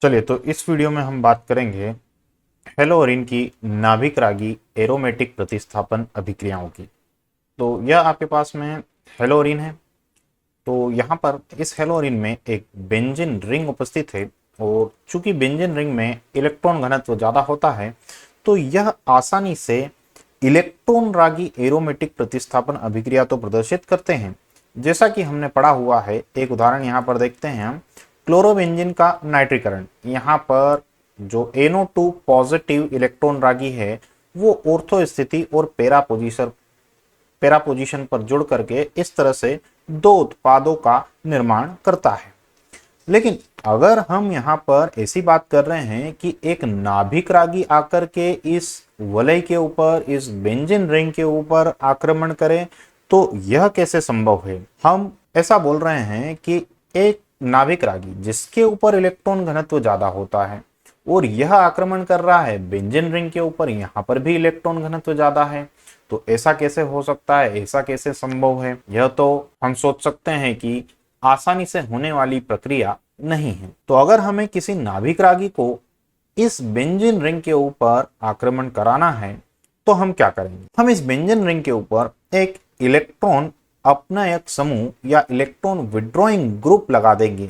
चलिए, तो इस वीडियो में हम बात करेंगे हेलोरीन की नाभिक रागी एरोमेटिक प्रतिस्थापन अभिक्रियाओं की। तो यह आपके पास में हेलोरीन है। तो यहाँ पर इस हेलोरीन में एक बेंजीन रिंग उपस्थित है, और चूंकि बेंजीन रिंग में इलेक्ट्रॉन घनत्व ज़्यादा होता है, तो यह आसानी से इलेक्ट्रॉन रागी एरोमेटिक प्रतिस्थापन अभिक्रिया तो प्रदर्शित करते हैं। जैसा कि हमने पढ़ा हुआ है, एक उदाहरण यहाँ पर देखते हैं हम। क्लोरोबेंजीन का नाइट्रीकरण, यहाँ पर जो NO2 पॉजिटिव इलेक्ट्रॉन रागी है वो ऑर्थो स्थिति और पैरा पोजीशन पर जुड़ करके इस तरह से दो उत्पादों का निर्माण करता है। लेकिन अगर हम यहाँ पर ऐसी बात कर रहे हैं कि एक नाभिक रागी आकर के इस वलय के ऊपर, इस बेंजीन रिंग के ऊपर आक्रमण करे, तो यह कैसे संभव है? हम ऐसा बोल रहे हैं कि एक नाभिक रागी जिसके ऊपर इलेक्ट्रॉन घनत्व ज्यादा होता है और यह आक्रमण कर रहा है बेंजीन रिंग के ऊपर, यहाँ पर भी इलेक्ट्रॉन घनत्व ज्यादा है, तो ऐसा कैसे हो सकता है? ऐसा कैसे संभव है? यह तो हम सोच सकते हैं कि आसानी से होने वाली प्रक्रिया नहीं है। तो अगर हमें किसी नाभिक रागी को इस बेंजीन रिंग के ऊपर आक्रमण कराना है तो हम क्या करेंगे? हम इस बेंजीन रिंग के ऊपर एक इलेक्ट्रॉन अपनयक समूह या इलेक्ट्रॉन विड्रॉइंग ग्रुप लगा देंगे,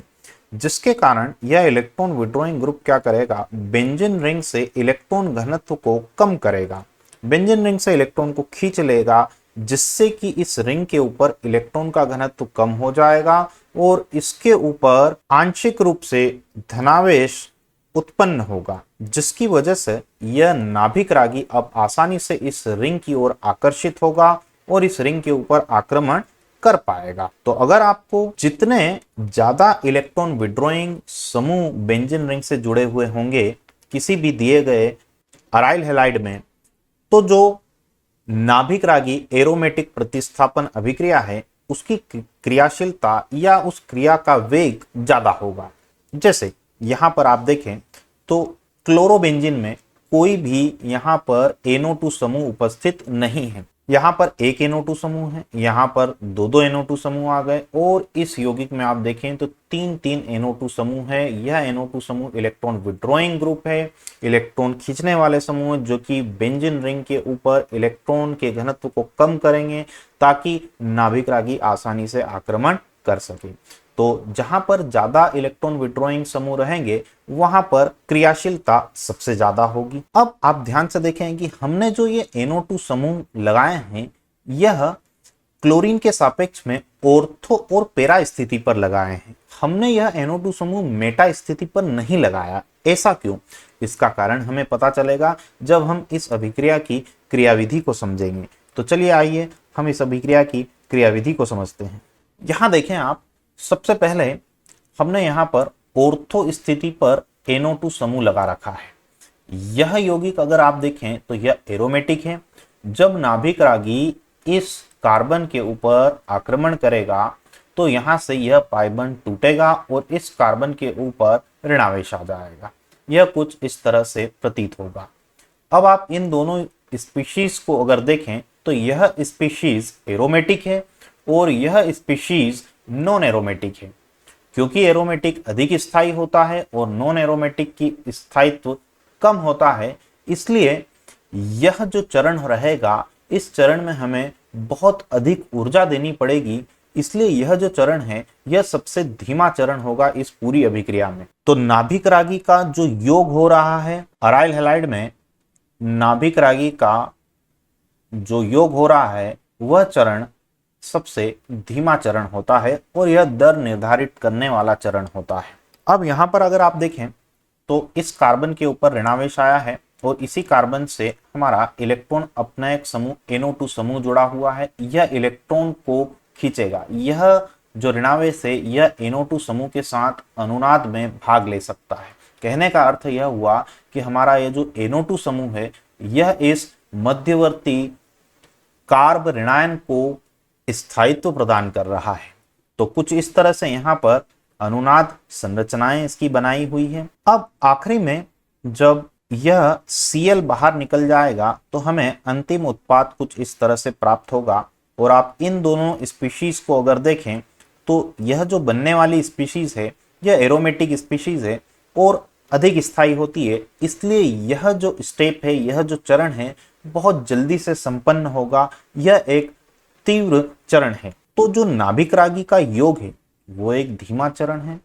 जिसके कारण यह इलेक्ट्रॉन विड्रॉइंग ग्रुप क्या करेगा? बेंजीन रिंग से इलेक्ट्रॉन घनत्व को कम करेगा, बेंजीन रिंग से इलेक्ट्रॉन को खींच लेगा, जिससे कि इस रिंग के ऊपर इलेक्ट्रॉन का घनत्व कम हो जाएगा और इसके ऊपर आंशिक रूप से धनावेश उत्पन्न होगा, जिसकी वजह से यह नाभिक रागी अब आसानी से इस रिंग की ओर आकर्षित होगा और इस रिंग के ऊपर आक्रमण कर पाएगा। तो अगर आपको जितने ज्यादा इलेक्ट्रॉन विड्रॉइंग समूह बेंजीन रिंग से जुड़े हुए होंगे किसी भी दिए गए अराइल हैलाइड में, तो जो नाभिक रागी एरोमेटिक प्रतिस्थापन अभिक्रिया है उसकी क्रियाशीलता या उस क्रिया का वेग ज्यादा होगा। जैसे यहां पर आप देखें तो क्लोरोबेंजीन में कोई भी यहां पर NO2 समूह उपस्थित नहीं है। यहां पर एक NO2 समूह है, यहां पर दो दो NO2 समूह आ गए, और इस यौगिक में आप देखें तो तीन तीन NO2 समूह है। यह NO2 समूह इलेक्ट्रॉन विड्रॉइंग ग्रुप है, इलेक्ट्रॉन खींचने वाले समूह जो कि बेंजीन रिंग के ऊपर इलेक्ट्रॉन के घनत्व को कम करेंगे ताकि नाभिक रागी आसानी से आक्रमण कर सके। तो जहां पर ज्यादा इलेक्ट्रॉन विड्रॉइंग समूह रहेंगे वहां पर क्रियाशीलता सबसे ज्यादा होगी। अब आप ध्यान से देखें कि हमने जो ये NO2 समूह लगाए हैं यह क्लोरीन के सापेक्ष में ऑर्थो और पैरा स्थिति पर लगाए हैं। हमने यह NO2 समूह मेटा स्थिति पर नहीं लगाया। ऐसा क्यों? इसका कारण हमें पता चलेगा जब हम इस अभिक्रिया की क्रियाविधि को समझेंगे। तो चलिए आइए हम इस अभिक्रिया की क्रियाविधि को समझते हैं। यहां देखें आप, सबसे पहले हमने यहां पर ऑर्थो स्थिति पर NO2 समूह लगा रखा है। यह यौगिक अगर आप देखें तो यह एरोमेटिक है। जब नाभिक रागी इस कार्बन के ऊपर आक्रमण करेगा तो यहां से यह पाई बॉन्ड टूटेगा और इस कार्बन के ऊपर ऋणावेश आ जाएगा। यह कुछ इस तरह से प्रतीत होगा। अब आप इन दोनों स्पीशीज को अगर देखें तो यह स्पीशीज एरोमेटिक है और यह स्पीशीज नॉन एरोमेटिक है। क्योंकि एरोमेटिक अधिक स्थायी होता है और नॉन एरोमेटिक की स्थायित्व कम होता है, इसलिए यह जो चरण रहेगा इस चरण में हमें बहुत अधिक ऊर्जा देनी पड़ेगी। इसलिए यह जो चरण है यह सबसे धीमा चरण होगा इस पूरी अभिक्रिया में। तो नाभिक रागी का जो योग हो रहा है अराइल हैलाइड में, नाभिक रागी का जो योग हो रहा है वह चरण सबसे धीमा चरण होता है और यह दर निर्धारित करने वाला चरण होता है। अब यहां पर अगर आप देखें तो इस कार्बन के ऊपर ऋणावेश आया है और इसी कार्बन से हमारा इलेक्ट्रॉन अपनयक समूह NO2 समूह जुड़ा हुआ है। यह इलेक्ट्रॉन को खींचेगा। यह जो ऋणावेश है यह NO2 समूह के साथ अनुनाद में भाग ले सकता है। कहने का अर्थ यह हुआ कि हमारा यह जो NO2 समूह है यह इस मध्यवर्ती कार्ब ऋणायन को स्थायित्व प्रदान कर रहा है। तो कुछ इस तरह से यहाँ पर अनुनाद संरचनाएं इसकी बनाई हुई है। अब आखिरी में जब यह Cl बाहर निकल जाएगा तो हमें अंतिम उत्पाद कुछ इस तरह से प्राप्त होगा। और आप इन दोनों स्पीशीज को अगर देखें तो यह जो बनने वाली स्पीशीज है यह एरोमेटिक स्पीशीज है और अधिक स्थायी होती है, इसलिए यह जो स्टेप है, यह जो चरण है, बहुत जल्दी से संपन्न होगा। यह एक तीव्र चरण है। तो जो नाभिक रागी का योग है वो एक धीमा चरण है,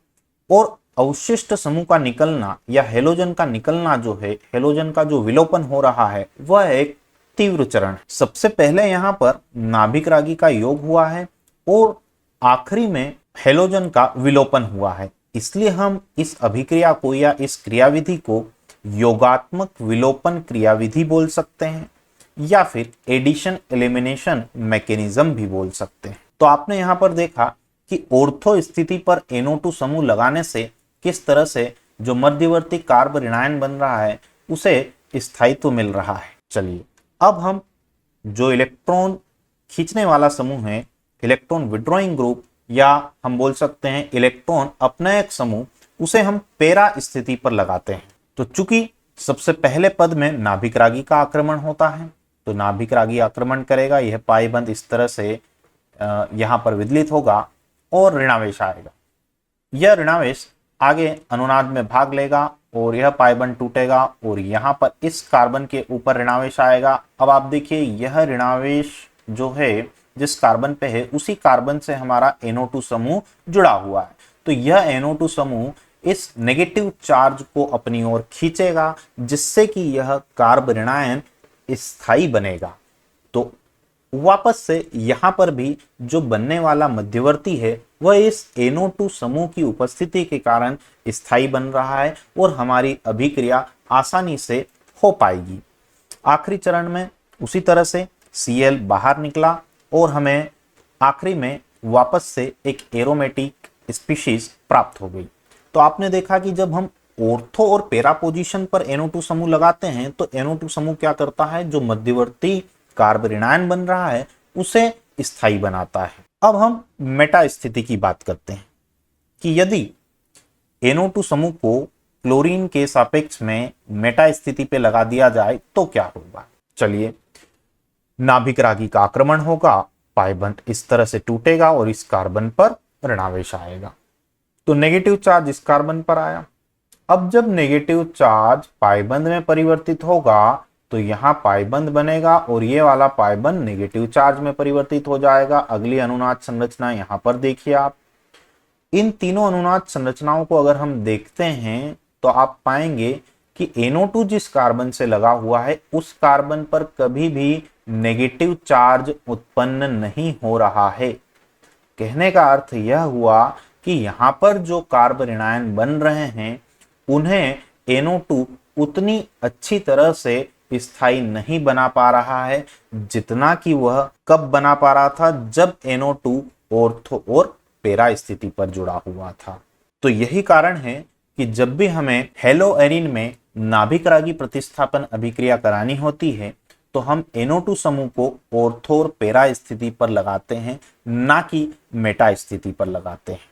और अवशिष्ट समूह का निकलना या हेलोजन का निकलना जो है, हेलोजन का जो विलोपन हो रहा है, वह एक तीव्र चरण है। सबसे पहले यहाँ पर नाभिक रागी का योग हुआ है और आखिरी में हेलोजन का विलोपन हुआ है, इसलिए हम इस अभिक्रिया को या इस क्रियाविधि को योगात्मक विलोपन क्रियाविधि बोल सकते हैं, या फिर एडिशन एलिमिनेशन मैकेनिज्म भी बोल सकते हैं। तो आपने यहाँ पर देखा कि ऑर्थो स्थिति पर NO2 समूह लगाने से किस तरह से जो मध्यवर्ती कार्ब ऋणायन बन रहा है उसे स्थायित्व मिल रहा है। चलिए अब हम जो इलेक्ट्रॉन खींचने वाला समूह है, इलेक्ट्रॉन विड्रॉइंग ग्रुप, या हम बोल सकते हैं इलेक्ट्रॉन अपनयक समूह, उसे हम पैरा स्थिति पर लगाते हैं। तो चूंकि सबसे पहले पद में नाभिक रागी का आक्रमण होता है, तो नाभिक रागी आक्रमण करेगा, यह पाई बंध इस तरह से यहां पर विदलित होगा और ऋणावेश आएगा। यह ऋणावेश आगे अनुनाद में भाग लेगा और यह पाई बंध टूटेगा और यहां पर इस कार्बन के ऊपर ऋणावेश आएगा। अब आप देखिए यह ऋणावेश जो है जिस कार्बन पे है उसी कार्बन से हमारा NO2 समूह जुड़ा हुआ है, तो यह NO2 समूह इस नेगेटिव चार्ज को अपनी ओर खींचेगा, जिससे कि यह कार्ब ऋणायन स्थायी बनेगा। तो वापस से यहां पर भी जो बनने वाला मध्यवर्ती है वह इस NO2 समूह की उपस्थिति के कारण स्थायी बन रहा है और हमारी अभिक्रिया आसानी से हो पाएगी। आखिरी चरण में उसी तरह से Cl बाहर निकला और हमें आखिरी में वापस से एक एरोमेटिक स्पीशीज प्राप्त हो गई। तो आपने देखा कि जब हम ऑर्थो और पैरा पोजीशन पर NO2 समूह लगाते हैं तो NO2 समूह क्या करता है, जो मध्यवर्ती कार्ब ऋणायन बन रहा है उसे स्थायी बनाता है। अब हम मेटा स्थिति की बात करते हैं कि यदि NO2 समूह को क्लोरीन के सापेक्ष में मेटा स्थिति पे लगा दिया जाए तो क्या होगा। चलिए, नाभिक रागी का आक्रमण होगा, पाई बंध इस तरह से टूटेगा और इस कार्बन पर ऋणावेश आएगा। तो नेगेटिव चार्ज इस कार्बन पर आया। अब जब नेगेटिव चार्ज पाई बंध में परिवर्तित होगा तो यहाँ पाई बंध बनेगा और ये वाला पाई बंध नेगेटिव चार्ज में परिवर्तित हो जाएगा। अगली अनुनाद संरचना यहाँ पर देखिए आप। इन तीनों अनुनाद संरचनाओं को अगर हम देखते हैं तो आप पाएंगे कि NO2 जिस कार्बन से लगा हुआ है उस कार्बन पर कभी भी नेगेटिव चार्ज उत्पन्न नहीं हो रहा है। कहने का अर्थ यह हुआ कि यहाँ पर जो कार्ब ऋणायन बन रहे हैं उन्हें NO2 उतनी अच्छी तरह से स्थायी नहीं बना पा रहा है जितना कि वह कब बना पा रहा था, जब NO2 ऑर्थो और पैरा स्थिति पर जुड़ा हुआ था। तो यही कारण है कि जब भी हमें हेलोएरिन में नाभिक रागी प्रतिस्थापन अभिक्रिया करानी होती है तो हम NO2 समूह को ऑर्थो और पैरा स्थिति पर लगाते हैं, ना कि मेटा स्थिति पर लगाते हैं।